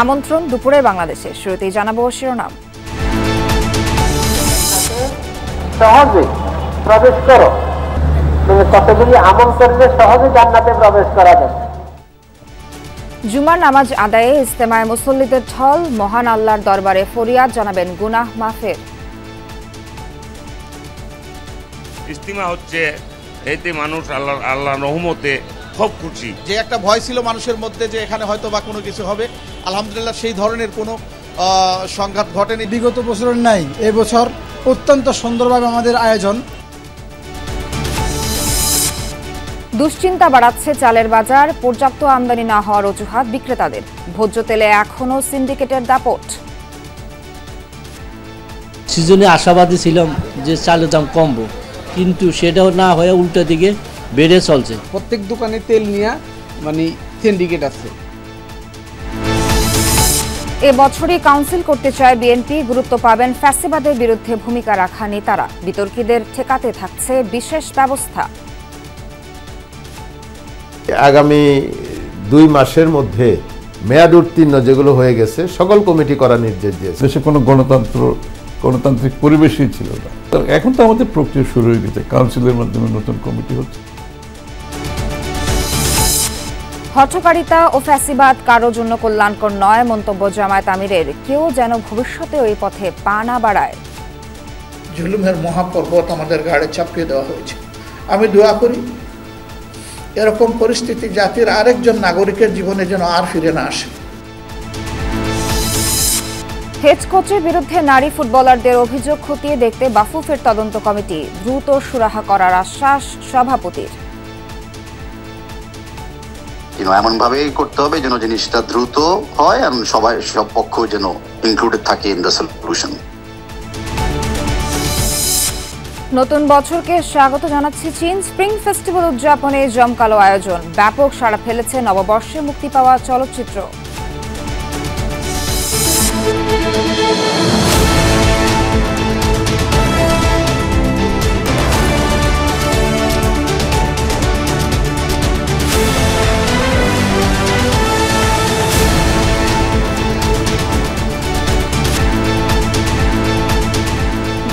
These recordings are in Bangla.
আমন্ত্রণ দুপুরে বাংলাদেশে। শুরুতেই জানাবো শিরোনাম। সহজে প্রবেশ করো, কতগুলি আমল করলে সহজে জান্নাতে প্রবেশ করা যায়। জুমার নামাজ আদায়ে ইজতেমায় মুসল্লিদের ঢল, মহান আল্লাহর দরবারে ফরিয়াদ জানাবেন গুনাহ মাফের। ইজতিমা হচ্ছে এতে মানুষ আল্লাহর রহমতে খুব খুশি। যে একটা ভয় ছিল মানুষের মধ্যে যে এখানে হয়তো বা কোনো কিছু হবে, আলহামদুলিল্লাহ সেই ধরনের কোনো সংঘাত ঘটেনি। বিগত বছরের নাই এবছর অত্যন্ত সুন্দরভাবে আমাদের আয়োজন। দুশ্চিন্তা বাড়াচ্ছে চালের বাজার, পর্যাপ্ত আমদানি না হওয়ার অজুহাত বিক্রেতাদের। ভোজ্য তেলে এখনও সিন্ডিকেটের দাপট। সিজনে আশাবাদী ছিলাম যে চালের দাম কমবো, কিন্তু সেটাও না হয়ে উল্টা দিকে বেড়ে চলছে। প্রত্যেক দোকানে তেল নিয়ে সিন্ডিকেট আছে। এবছরই কাউন্সিল করতে চায় বিএনপি, গুরুত্ব পাবেন ফ্যাসিবাদের বিরুদ্ধে ভূমিকা রাখা নেতারা। বিতর্কীদের ঠেকাতে থাকছে বিশেষ ব্যবস্থা। আগামী 2 মাসের মধ্যে মেয়াদ উত্তীর্ণ যেগুলো হয়ে গেছে সকল কমিটি করার নির্দেশ দিয়েছে। দেশে কোনো গণতান্ত্রিক পরিবেশই ছিল না। এখন তো আমাদের প্রক্রিয়া শুরু হয়ে গেছে, কাউন্সিলের মাধ্যমে নতুন কমিটি হচ্ছে। হঠকারিতা ও ফ্যাসিবাদ কারো জন্য কল্যাণকর নয়, মন্তব্য জামায়াত আমিরের। কেউ যেন ভবিষ্যতে ওই পথে পা না বাড়ায়। জুলুমের মহাপর্বত আমাদের ঘাড়ে চাপিয়ে দেওয়া হয়েছে। আমি দোয়া করি এরকম পরিস্থিতি জাতির আরেকজন নাগরিকের জীবনে যেন আর ফিরে না আসে। হেড কোচের বিরুদ্ধে নারী ফুটবলারদের অভিযোগ খতিয়ে দেখতে বাফুফের তদন্ত কমিটি। দ্রুত সুরাহা করার আশ্বাস সভাপতির। এমন ভাবে করতে হবে যেন জিনিসটা দ্রুত হয় এবং সব পক্ষ যেন ইনক্লুডেড থাকে ইন দ্য সলিউশন। নতুন বছরকে স্বাগত জানাচ্ছে চীন। স্প্রিং ফেস্টিভ্যাল উদযাপনে জমকালো আয়োজন। ব্যাপক সাড়া ফেলেছে নববর্ষে মুক্তি পাওয়া চলচ্চিত্র।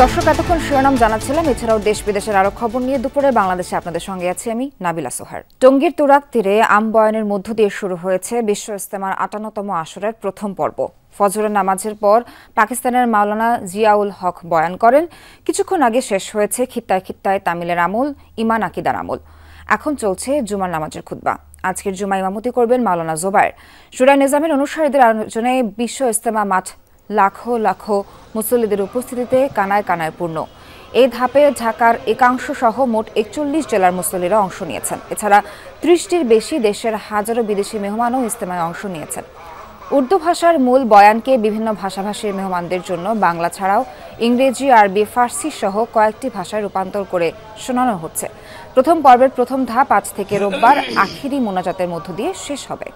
দর্শক, এতক্ষণ শিরোনাম জানাচ্ছিলাম। এছাড়াও দেশ বিদেশের আরো খবর নিয়ে দুপুরে বাংলাদেশে আপনাদের সঙ্গে আছি আমি নাবিলা সোহার। টঙ্গীর তুরাগ তীরে আমবয়ানের মধ্য দিয়ে শুরু হয়েছে বিশ্ব ইজতেমার 58তম আসরের প্রথম পর্ব। ফজরের নামাজের পর পাকিস্তানের মাওলানা জিয়াউল হক বয়ান করেন। কিছুক্ষণ আগে শেষ হয়েছে খিত্তায় খিত্তায় তামিলের আমল, ইমান আকিদার আমল। এখন চলছে জুমার নামাজের খুতবা। আজকের জুমা ইমামতি করবেন মাওলানা জোবায়ের। শুরা নিজামের অনুসারীদের আয়োজনে বিশ্ব ইজতেমা মাঠ লাখো লাখো মুসল্লিদের উপস্থিতিতে কানায় কানায় পূর্ণ। এই ধাপে ঢাকার একাংশ সহ মোট 41 জেলার মুসল্লিরা অংশ নিয়েছেন। এছাড়া 30টির বেশি দেশের হাজারো বিদেশি মেহমানও ইজতেমায় অংশ নিয়েছেন। উর্দু ভাষার মূল বয়ানকে বিভিন্ন ভাষাভাষীর মেহমানদের জন্য বাংলা ছাড়াও ইংরেজি, আরবি, ফার্সি সহ কয়েকটি ভাষায় রূপান্তর করে শোনানো হচ্ছে। প্রথম পর্বের প্রথম ধাপ আজ থেকে রোববার আখিরি মোনাজাতের মধ্য দিয়ে শেষ হবে।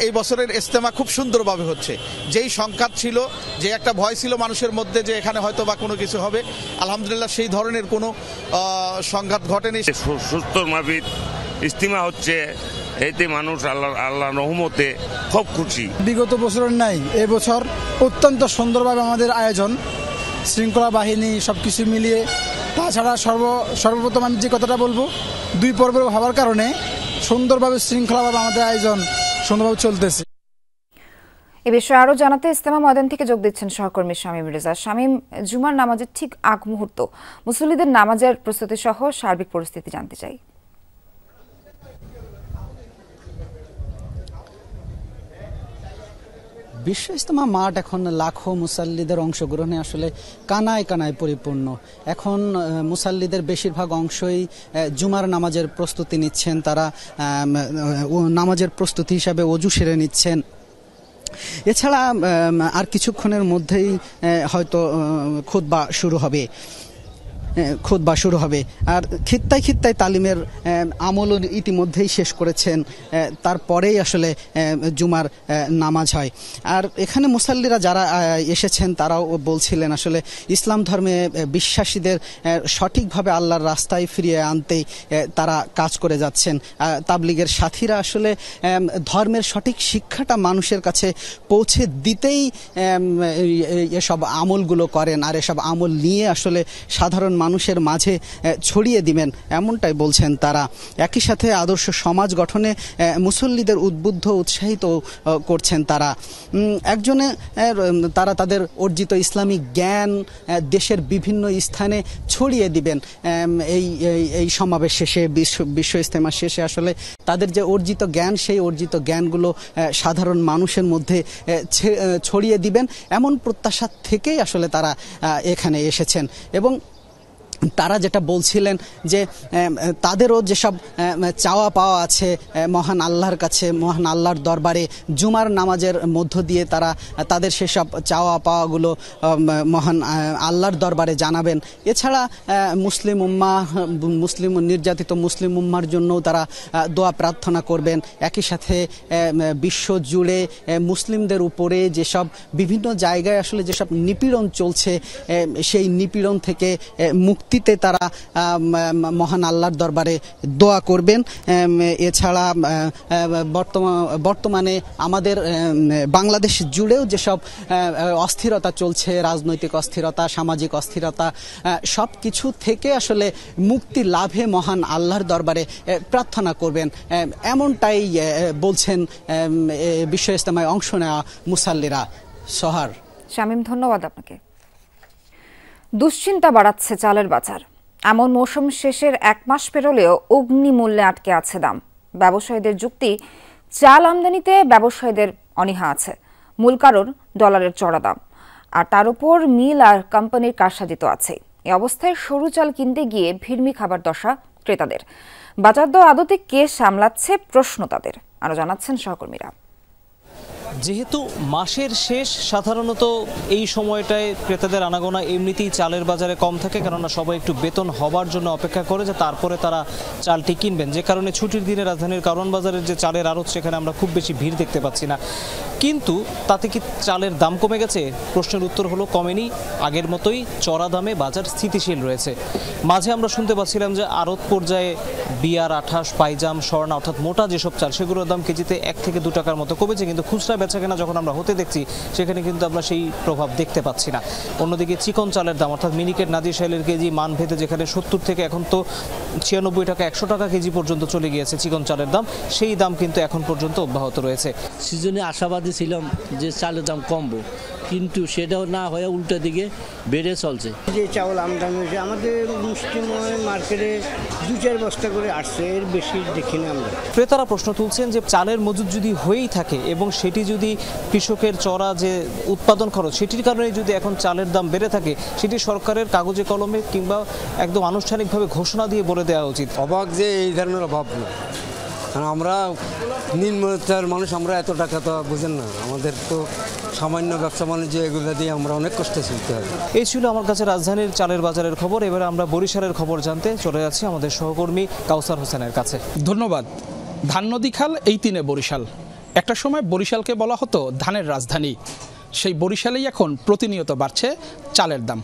এই বছরের ইজতেমা খুব সুন্দরভাবে হচ্ছে। যেই সংঘাত ছিল, যে একটা ভয় ছিল মানুষের মধ্যে যে এখানে হয়তো বা কোনো কিছু হবে, আলহামদুলিল্লাহ সেই ধরনের কোনো সংঘাত ঘটেনি। সুস্থ মাফিক ইজতিমা হচ্ছে এতে মানুষ আল্লাহর রহমতে খুব খুশি। বিগত বছরের নাই এবছর অত্যন্ত সুন্দরভাবে আমাদের আয়োজন। শৃঙ্খলা বাহিনী সবকিছু মিলিয়ে, তাছাড়া সর্বপ্রথম আমি যে কথাটা বলবো, 2 পর্বের হওয়ার কারণে সুন্দরভাবে শৃঙ্খলাভাবে আমাদের আয়োজন সুন্দরভাবে চলতেছে। এ বিষয়ে আরো জানাতে ইজতেমা ময়দান থেকে যোগ দিচ্ছেন সহকর্মী শামীম রেজা। শামীম, জুমার নামাজের ঠিক আগ মুহূর্ত, মুসল্লিদের নামাজের প্রস্তুতি সহ সার্বিক পরিস্থিতি জানতে চাই। বিশ্ব ইজতেমা মাঠ এখন লাখো মুসাল্লিদের অংশগ্রহণে আসলে কানায় কানায় পরিপূর্ণ। এখন মুসাল্লিদের বেশিরভাগ অংশই জুমার নামাজের প্রস্তুতি নিচ্ছেন। তারা নামাজের প্রস্তুতি হিসাবে ওযু সেরে নিচ্ছেন। এছাড়া আর কিছুক্ষণের মধ্যেই হয়তো খুতবা শুরু হবে। খুতবা শুরু হবে। আর খিত্তায় খিত্তায় তালিমের আমল ইতিমধ্যেই শেষ করেছেন, তারপরেই আসলে জুমার নামাজ হয়। আর এখানে মুসাল্লিরা যারা এসেছেন তারাও বলছিলেন আসলে ইসলাম ধর্মে বিশ্বাসীদের সঠিকভাবে আল্লাহর রাস্তায় ফিরিয়ে আনতেই তারা কাজ করে যাচ্ছেন। তাবলিগের সাথীরা আসলে ধর্মের সঠিক শিক্ষাটা মানুষের কাছে পৌঁছে দিতেই এসব আমলগুলো করেন, আর এসব আমল নিয়ে আসলে সাধারণ মানুষের মাঝে ছড়িয়ে দিবেন এমনটাই বলছেন তারা। একই সাথে আদর্শ সমাজ গঠনে মুসল্লিদের উদ্বুদ্ধ উৎসাহিত করছেন তারা। একজনে তারা তাদের অর্জিত ইসলামিক জ্ঞান দেশের বিভিন্ন স্থানে ছড়িয়ে দিবেন। এই সমাবেশ শেষে বিশ্ব ইজতেমা শেষে আসলে তাদের যে অর্জিত জ্ঞান, সেই অর্জিত জ্ঞানগুলো সাধারণ মানুষের মধ্যে ছড়িয়ে দিবেন এমন প্রত্যাশা থেকেই আসলে তারা এখানে এসেছেন। এবং তারা যেটা বলছিলেন যে তাদেরও যেসব চাওয়া পাওয়া আছে মহান আল্লাহর কাছে, মহান আল্লাহর দরবারে জুমার নামাজের মধ্য দিয়ে তারা তাদের সেসব চাওয়া পাওয়াগুলো মহান আল্লাহর দরবারে জানাবেন। এছাড়া মুসলিম নির্যাতিত মুসলিম উম্মার জন্যও তারা দোয়া প্রার্থনা করবেন। একই সাথে বিশ্ব জুড়ে মুসলিমদের উপরে যেসব বিভিন্ন জায়গায় আসলে যেসব নিপীড়ন চলছে সেই নিপীড়ন থেকে মুক্তিতে তারা মহান আল্লাহর দরবারে দোয়া করবেন। এছাড়া বর্তমানে আমাদের বাংলাদেশ জুড়েও যেসব অস্থিরতা চলছে, রাজনৈতিক অস্থিরতা, সামাজিক অস্থিরতা, সব কিছু থেকে আসলে মুক্তি লাভে মহান আল্লাহর দরবারে প্রার্থনা করবেন এমনটাই বলছেন বিশ্ব ইজতেমায় অংশ নেওয়া মুসাল্লিরা। সোহার, শামীম, ধন্যবাদ আপনাকে। দুশ্চিন্তা বাড়াচ্ছে চালের বাজার। এমন মৌসুম শেষের 1 মাস পেরোলেও অগ্নি মূল্যে আটকে আছে দাম। ব্যবসায়ীদের যুক্তি, চাল আমদানিতে ব্যবসায়ীদের অনীহা আছে। মূল কারণ ডলারের চড়া দাম, আর তার উপর মিল আর কোম্পানির কারসাজি তো আছেই। এই অবস্থায় সরু চাল কিনতে গিয়ে ভিড়মি খাবার দশা ক্রেতাদের। বাজার দর আদতে কে সামলাচ্ছে প্রশ্ন তাদের। আরো জানাচ্ছেন সহকর্মীরা। যেহেতু মাসের শেষ, সাধারণত এই সময়টায় ক্রেতাদের আনাগোনা এমনিতেই চালের বাজারে কম থাকে, কেননা সবাই একটু বেতন হবার জন্য অপেক্ষা করে যে তারপরে তারা চালটি কিনবেন। যে কারণে ছুটির দিনে রাজধানীর কারওয়ান বাজারের যে চালের আড়ত, সেখানে আমরা খুব বেশি ভিড় দেখতে পাচ্ছি না। কিন্তু তাতে কি চালের দাম কমে গেছে? প্রশ্নের উত্তর হলো কমেনি, আগের মতোই চড়া দামে বাজার স্থিতিশীল রয়েছে। মাঝে আমরা শুনতে পাচ্ছিলাম যে আড়ত পর্যায়ে বিয়ার, আঠাশ, পাইজাম, স্বর্ণা অর্থাৎ মোটা যেসব চাল, সেগুলোর দাম কেজিতে 1 থেকে 2 টাকার মতো কমেছে, কিন্তু খুচরা বেচাকেনা যখন আমরা হতে দেখছি সেখানে কিন্তু আমরা সেই প্রভাব দেখতে পাচ্ছি না। অন্যদিকে চিকন চালের দাম অর্থাৎ মিনিকেট, নাজির শাইলের কেজি মান ভেদে যেখানে 70 থেকে এখন তো 96 টাকা, 100 টাকা কেজি পর্যন্ত চলে গিয়েছে চিকন চালের দাম, সেই দাম কিন্তু এখন পর্যন্ত অব্যাহত রয়েছে। সিজনে আশাবাদী ছিলাম যে চালের দাম কমবো, কিন্তু সেটাও না হয়ে উল্টা দিকে বেড়ে চলছে। যে চাউল আমদানি হয়েছে আমাদের মুসলিম মার্কেটে 2-4 বস্তা করে আসছে, এর বেশি দেখি না আমরা। ক্রেতারা প্রশ্ন তুলছেন যে চালের মজুদ যদি হয়েই থাকে এবং সেটি যদি কৃষকের চড়া যে উৎপাদন খরচ, সেটির কারণে যদি এখন চালের দাম বেড়ে থাকে, সেটি সরকারের কাগজে কলমে কিংবা একদম আনুষ্ঠানিকভাবে ঘোষণা দিয়ে বলে দেওয়া উচিত। অবাক যে এই ধরনের অভাব না, কারণ আমরা নিম্নতার মানুষ, আমরা এত টাকা তো বুঝেন না, আমাদের তো সামান্য ব্যবসা বাণিজ্য এগুলো দিয়ে আমরা অনেক কষ্টে চলতে হয়। এই ছিল আমার কাছে রাজধানীর চালের বাজারের খবর। এবারে আমরা বরিশালের খবর জানতে চলে যাচ্ছি আমাদের সহকর্মী কাউসার হোসেনের কাছে। ধন্যবাদ। ধান নদী খাল, এই 3-এ বরিশাল। একটা সময় বরিশালকে বলা হতো ধানের রাজধানী। সেই বরিশালেই এখন প্রতিনিয়ত বাড়ছে চালের দাম।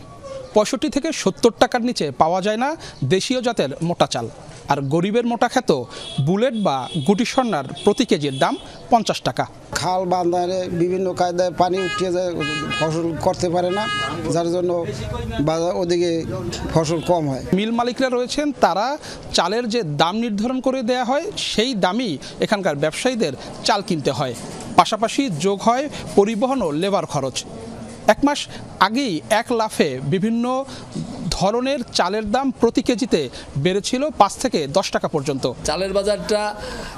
65 থেকে 70 টাকার নিচে পাওয়া যায় না দেশীয় জাতের মোটা চাল। আর গরিবের মোটা খ্যাত বুলেট বা গুটি স্বর্ণার প্রতি কেজির দাম 50 টাকা। খাল বাঁধারে বিভিন্ন কায়দায় পানি উঠিয়ে যায়, ফসল করতে পারে না, যার জন্য বাজার ওদিকে ফসল কম হয়। মিল মালিকরা রয়েছেন, তারা চালের যে দাম নির্ধারণ করে দেয়া হয় সেই দামই এখানকার ব্যবসায়ীদের চাল কিনতে হয়। পাশাপাশি যোগ হয় পরিবহন ও লেবার খরচ। 1 মাস আগেই 1 লাফে বিভিন্ন ধরনের চালের দাম প্রতি কেজিতে বেড়েছিল 5 থেকে 10 টাকা পর্যন্ত। চালের বাজারটা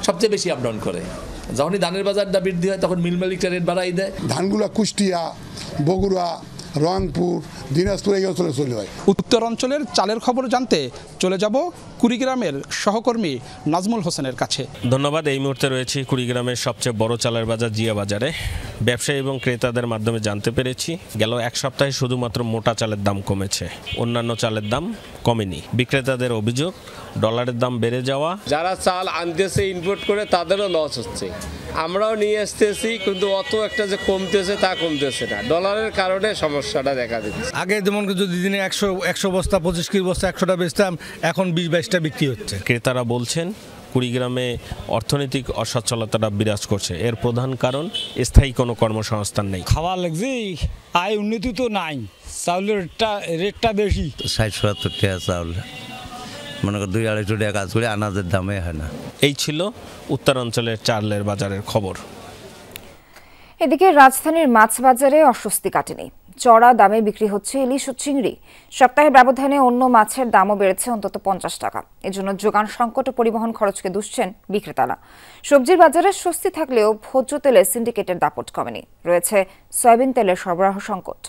সবচেয়ে বেশি আপ ডাউন করে। যখনই ধানের বাজারটা বৃদ্ধি হয় তখন মিল মালিকটা রেট বাড়াই দেয়। ধানগুলা কুষ্টিয়া, বগুড়া, রংপুর, দিনাজপুর এই অঞ্চলে চলে হয়। উত্তর অঞ্চলের চালের খবর জানতে চলে যাব কুড়িগ্রামের সহকর্মী নাজমুল হোসেনের কাছে। ধন্যবাদ। এই মুহূর্তে রয়েছি কুড়িগ্রামের সবচেয়ে বড় চালের বাজার জিয়া বাজারে। ব্যবসায়ী এবং ক্রেতাদের মাধ্যমে জানতে পেরেছি গেল 1 সপ্তাহে শুধুমাত্র মোটা চালের দাম কমেছে, অন্যান্য চালের দাম কমেনি। বিক্রেতাদের অভিযোগ, ডলারের দাম বেড়ে যাওয়া, যারা চাল আনতেছে ইম্পোর্ট করে তাদেরও লস হচ্ছে। আমরাও নিয়ে আসতেছি, কিন্তু অত একটা যে কমতেছে তা কমতেছে না, ডলারের কারণে সমস্যাটা দেখা দিচ্ছে। আগে যেমন যদি দিনে 100 বস্তা 25 কেজি বস্তা 100টা বেচতাম, এখন 20-22টা বিক্রি হচ্ছে। ক্রেতারা বলছেন কুড়িগ্রামে অর্থনৈতিক অসচ্ছলতাটা বিরাজ করছে। এর প্রধান কারণ স্থায়ী কোনো কর্মসংস্থান নেই। খাওয়া লাগছে, আয় উন্নতি তো নাই, চাউলের রেটটা বেশি। 60-70 টাকা চাউল, মনে কর 2-250 টাকা কাজ করে আনাজের দামে হয় না। এই ছিল উত্তরাঞ্চলের চালের বাজারের খবর। এদিকে রাজধানীর মাছ বাজারে অস্বস্তি কাটেনি। চড়া দামে বিক্রি হচ্ছে ইলিশ ও চিংড়ি। সপ্তাহের ব্যবধানে অন্য মাছের দামও বেড়েছে অন্তত 50 টাকা। এজন্য যোগান সংকট ও পরিবহন খরচকে দুষছেন বিক্রেতারা। সবজির বাজারে স্বস্তি থাকলেও ভোজ্য তেলের সিন্ডিকেটের দাপট কমেনি। রয়েছে সয়াবিন তেলের সরবরাহ সংকট।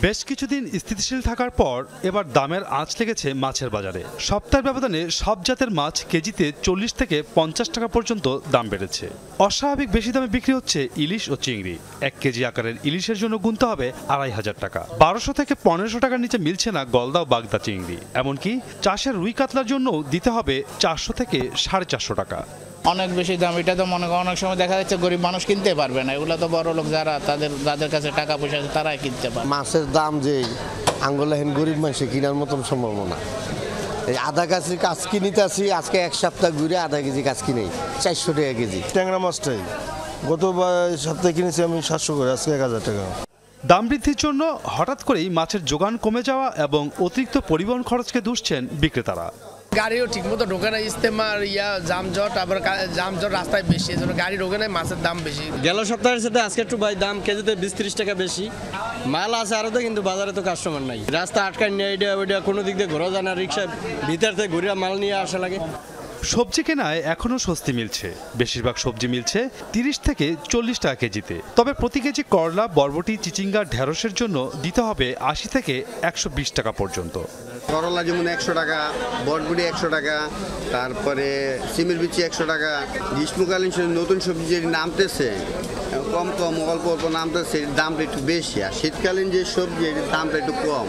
বেশ কিছুদিন স্থিতিশীল থাকার পর এবার দামের আঁচ লেগেছে মাছের বাজারে। সপ্তাহের ব্যবধানে সব জাতের মাছ কেজিতে 40 থেকে 50 টাকা পর্যন্ত দাম বেড়েছে। অস্বাভাবিক বেশি দামে বিক্রি হচ্ছে ইলিশ ও চিংড়ি। 1 কেজি আকারের ইলিশের জন্য গুনতে হবে 2500 টাকা। 1200 থেকে 1500 টাকার নিচে মিলছে না গলদা ও বাগদা চিংড়ি। এমনকি চাষের রুই কাতলার জন্য দিতে হবে 400 থেকে 450 টাকা। অনেক বেশি দাম। এটা তো মনে করেন অনেক সময় দেখা যাচ্ছে গরিব মানুষ কিনতে পারবে না, এগুলো তো বড় লোক যারা যাদের কাছে টাকা পয়সা আছে তারাই কিনতে পারে। মাছের দাম যে আঙ্গুলাহীন গরিব মানুষের কেনার মতন সম্ভাবনা। এই আধা কেজি কাজ কিনিতে আসি, আজকে 1 সপ্তাহ ঘুরে আধা কেজি কাজ কিনেই 400 টাকা কেজি। ট্যাংরা মাছটাই গত সপ্তাহে কিনেছি আমি 700 করে, আজকে 1000 টাকা। দাম বৃদ্ধির জন্য হঠাৎ করেই মাছের যোগান কমে যাওয়া এবং অতিরিক্ত পরিবহন খরচকে দুষছেন বিক্রেতারা। গাড়িও ঠিকমতো ঢোকে না, ইস্তেমার জামজট, আবার জামজট রাস্তায় বেশি, এজন্য গাড়ি ঢোকে না, মাছের দাম বেশি। গেল সপ্তাহের সাথে আজকে একটু ভাই দাম কেজিতে 20-30 টাকা বেশি। মাল আছে আরও, তো কিন্তু বাজারে তো কাস্টমার নাই। রাস্তা আটকায় নিয়ে ওইটা কোনো দিক দিয়ে ঘোরা যায় না, রিক্সা ভিতর থেকে ঘুরে মাল নিয়ে আসা লাগে। সবজি কেনায় এখনও স্বস্তি মিলছে। বেশিরভাগ সবজি মিলছে 30 থেকে 40 টাকা কেজিতে। তবে প্রতি কেজি করলা, বরবটি, চিচিঙ্গা, ঢেঁড়সের জন্য দিতে হবে 80 থেকে 120 টাকা পর্যন্ত। করলা যেমন 100 টাকা, বরবটি 100 টাকা, তারপরে সিমের বিচি 100 টাকা। গ্রীষ্মকালীন নতুন সবজি যে নামতেছে কম অল্প অল্প নামতেছে, দামটা একটু বেশি। আর শীতকালীন যে সবজি এর দামটা একটু কম।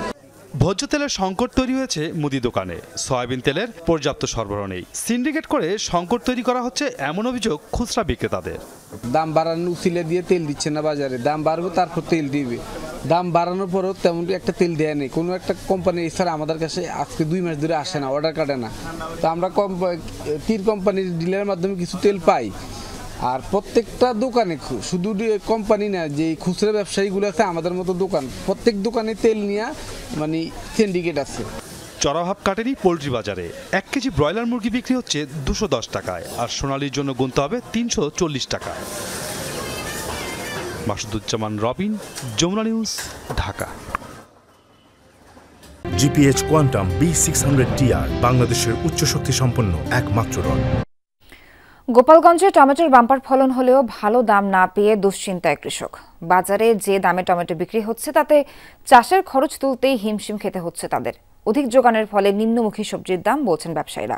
ভোজ্য তেলের সংকট তৈরি হয়েছে মুদি দোকানে। সয়াবিন তেলের পর্যাপ্ত সরবরাহ নেই। সিন্ডিকেট করে সংকট তৈরি করা হচ্ছে এমন অভিযোগ খুচরা বিক্রেতাদের। দাম বাড়ানো উচিলে দিয়ে তেল দিচ্ছে না বাজারে, দাম বাড়বে তারপর তেল দিবে। দাম বাড়ানোর পরেও তেমন একটা তেল দেয় নেই। কোনো একটা কোম্পানি এছাড়া আমাদের কাছে আজকে 2 মাস ধরে আসে না, অর্ডার কাটে না। তো আমরা তীর কোম্পানির ডিলারের মাধ্যমে কিছু তেল পাই। আর প্রত্যেকটা দোকানে, শুধু কোম্পানি না, যে খুচরা ব্যবসায়ীগুলো আছে আমাদের মতো দোকান, প্রত্যেক দোকানে তেল নিয়ে মানে সিন্ডিকেট আছে। চড়াভাব কাটেনি পোল্ট্রি বাজারে। 1 কেজি ব্রয়লার মুরগি বিক্রি হচ্ছে 210 টাকায়, আর সোনালির জন্য গুনতে হবে 340 টাকায়। Masuduzzaman Robin, Jamuna news, Dhaka. GPH quantum B600TR বাংলাদেশের উচ্চ শক্তি সম্পন্ন একমাত্র রড। গোপালগঞ্জে টমেটোর বাম্পার ফলন হলেও ভালো দাম না পেয়ে দুশ্চিন্তায় কৃষক। বাজারে যে দামে টমেটো বিক্রি হচ্ছে তাতে চাষের খরচ তুলতেই হিমশিম খেতে হচ্ছে তাদের। অধিক যোগানের ফলে নিম্নমুখী সবজির দাম বলছেন ব্যবসায়ীরা।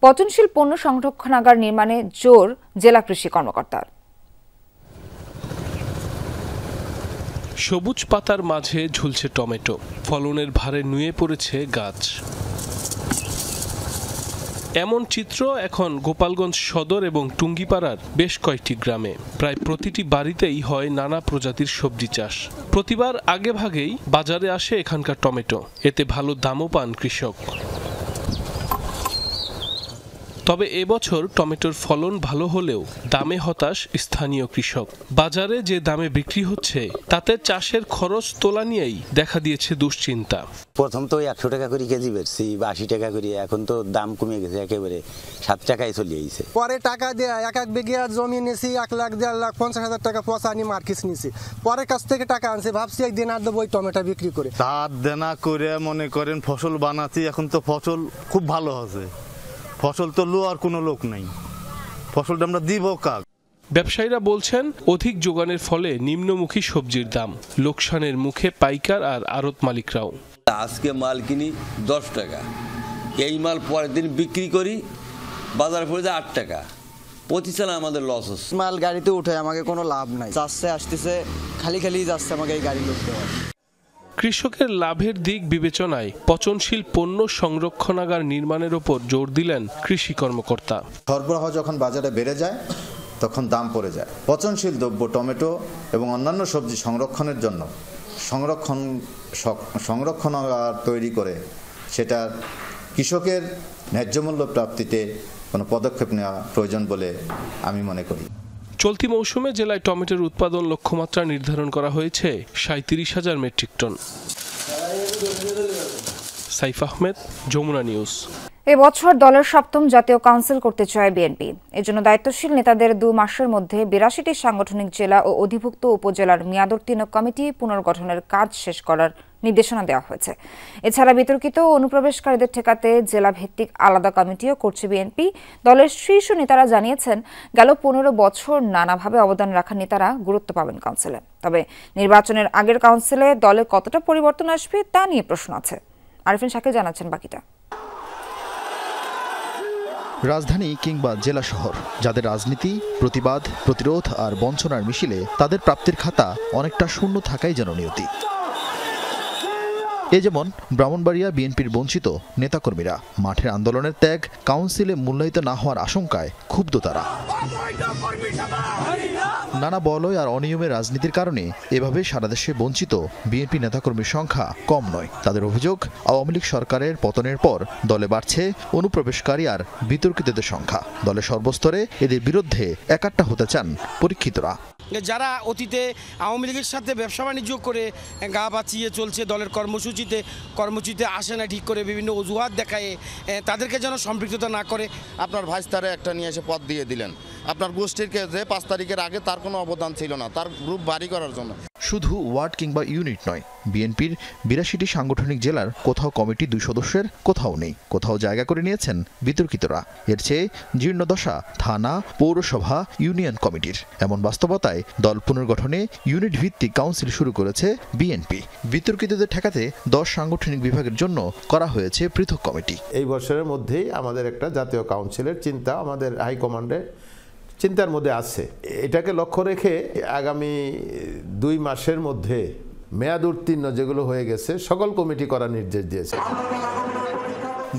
পচনশীল পণ্য সংরক্ষণাগার নির্মাণে জোর জেলা কৃষি কর্মকর্তার। সবুজ পাতার মাঝে ঝুলছে টমেটো, ফলনের ভারে নুয়ে পড়েছে গাছ। এমন চিত্র এখন গোপালগঞ্জ সদর এবং টুঙ্গিপাড়ার বেশ কয়েকটি গ্রামে। প্রায় প্রতিটি বাড়িতেই হয় নানা প্রজাতির সবজি চাষ। প্রতিবার আগে ভাগেই বাজারে আসে এখানকার টমেটো, এতে ভালো দামও পান কৃষক। তবে এবছর টমেটোর ফলন ভালো হলেও দামে হতাশ স্থানীয় কৃষক। বাজারে যে দামে বিক্রি হচ্ছে তাতে চাষের খরচ তোলা নিয়েই দেখা দিয়েছে দুশ্চিন্তা। প্রথম তো 100 টাকা করে কেজি বেচছি বা 80 টাকা করে, এখন তো দাম কমে গেছে, একেবারে 7 টাকায় চলে গেছে। পরে টাকা দিয়ে এক বিঘা জমি নিয়েছি 1 লাখ 1.5 লাখ 50,000 টাকা পয়সা আনি মার্কেট নিয়েছি। পরে কাছ থেকে টাকা আনছি, ভাবছি একদিন আর দেবো ওই টমেটো বিক্রি করে। ধার দেনা করে মনে করেন ফসল বানাচ্ছি, এখন তো ফসল খুব ভালো হচ্ছে। ফসল তো লোয়ার কোনো লোক নাই, ফসলটা আমরা দিব কাক। ব্যবসায়ীরা বলছেন অধিক যোগানের ফলে নিম্নমুখী সবজির দাম, লোকসানের মুখে পাইকার আর আড়ত মালিকরাও। আজকে মাল কিনি 10 টাকা, এই মাল পরের দিন বিক্রি করি বাজারে পড়ে যায় 8 টাকা। প্রতিষ্ঠানে আমাদের লস হচ্ছে। মাল গাড়িতে উঠে আমাকে কোনো লাভ নাই, যাচ্ছে আসতেছে খালি খালি যাচ্ছে আমাকে এই গাড়ি লোক দেওয়া। কৃষকের লাভের দিক বিবেচনায় পচনশীল পণ্য সংরক্ষণাগার নির্মাণের ওপর জোর দিলেন কৃষি কর্মকর্তা। সরবরাহ যখন বাজারে বেড়ে যায় তখন দাম পড়ে যায়। পচনশীল দ্রব্য টমেটো এবং অন্যান্য সবজি সংরক্ষণের জন্য সংরক্ষণাগার তৈরি করে সেটা কৃষকের ন্যায্য মূল্য প্রাপ্তিতে কোনো পদক্ষেপ নেওয়া প্রয়োজন বলে আমি মনে করি। চলতি মৌসুমে জেলায় টমেটোর উৎপাদন লক্ষ্যমাত্রা নির্ধারণ করা হয়েছে 37,000 metric ton. Saif Ahmed, Jamuna news. এবছর দলের ৭ম জাতীয় কাউন্সিল করতে চায় বিএনপি। এজন্য দায়িত্বশীল নেতাদের ২ মাসের মধ্যে ৮২টি সাংগঠনিক জেলা ও অধিভুক্ত উপজেলার মেয়াদোত্তীর্ণ কমিটি পুনর্গঠনের কাজ শেষ করার নির্দেশনা দেওয়া হয়েছে। এছাড়া বিতর্কিত অনুপ্রবেশকারীদের ঠেকাতে জেলা ভিত্তিক আলাদা কমিটিও করছে বিএনপি। দলের শীর্ষ নেতারা জানিয়েছেন, গেল ১৫ বছর নানাভাবে অবদান রাখা নেতারা গুরুত্ব পাবেন কাউন্সিলে। তবে নির্বাচনের আগের কাউন্সিলে দলে কতটা পরিবর্তন আসবে তা নিয়ে প্রশ্ন আছে। আরিফিন শাকিল জানাচ্ছেন বাকিটা। রাজধানী কিংবা জেলা শহর, যাদের রাজনীতি, প্রতিবাদ, প্রতিরোধ আর বঞ্চনার মিছিলে তাদের প্রাপ্তির খাতা অনেকটা শূন্য থাকাই যেন নিয়তি। এ যেমন ব্রাহ্মণবাড়িয়া বিএনপির বঞ্চিত নেতাকর্মীরা। মাঠের আন্দোলনের ত্যাগ কাউন্সিলে মূল্যায়িত না হওয়ার আশঙ্কায় ক্ষুব্ধ তারা। নানা বলয় আর অনিয়মের রাজনীতির কারণে এভাবে সারা দেশে বঞ্চিত বিএনপি নেতাকর্মীর সংখ্যা কম নয়। তাদের অভিযোগ, আওয়ামী লীগ সরকারের পতনের পর দলে বাড়ছে অনুপ্রবেশকারী আর বিতর্কিতদের সংখ্যা। দলের সর্বস্তরে এদের বিরুদ্ধে একাট্টা হতে চান পরীক্ষিতরা। যারা অতীতে আওয়ামী লীগের সাথে ব্যবসা বাণিজ্য করে গা বাঁচিয়ে চলছে, দলের কর্মসূচিতে আসে না ঠিক করে, বিভিন্ন অজুহাত দেখায়, তাদেরকে যেন সম্পৃক্ততা না করে। আপনার ভাইস্তারে একটা নিয়ে এসে পদ দিয়ে দিলেন। আপনার গোষ্ঠীর যে 5 তারিখের আগে তার কোনো অবদান ছিল না তার গ্রুপ বাড়ি করার জন্য। শুধু ওয়ার্ড কিংবা ইউনিট নয়, বিএনপির ৮২টি সাংগঠনিক জেলার কোথাও কমিটি 2 সদস্যের, কোথাও নেই, কোথাও জায়গা করে নিয়েছেন বিতর্কিতরা। এর চেয়ে জীর্ণদশা থানা, পৌরসভা, ইউনিয়ন কমিটির। এমন বাস্তবতায় দল পুনর্গঠনে ইউনিট ভিত্তিক কাউন্সিল শুরু করেছে বিএনপি। বিতর্কিতদের ঠেকাতে 10 সাংগঠনিক বিভাগের জন্য করা হয়েছে পৃথক কমিটি। এই বছরের মধ্যেই আমাদের একটা জাতীয় কাউন্সিলের চিন্তা আমাদের হাইকমান্ডে চিন্তার মধ্যে আছে। এটাকে লক্ষ্য রেখে আগামী 2 মাসের মধ্যে মেয়াদ উত্তীর্ণ যেগুলো হয়ে গেছে সকল কমিটি করার নির্দেশ দিয়েছে।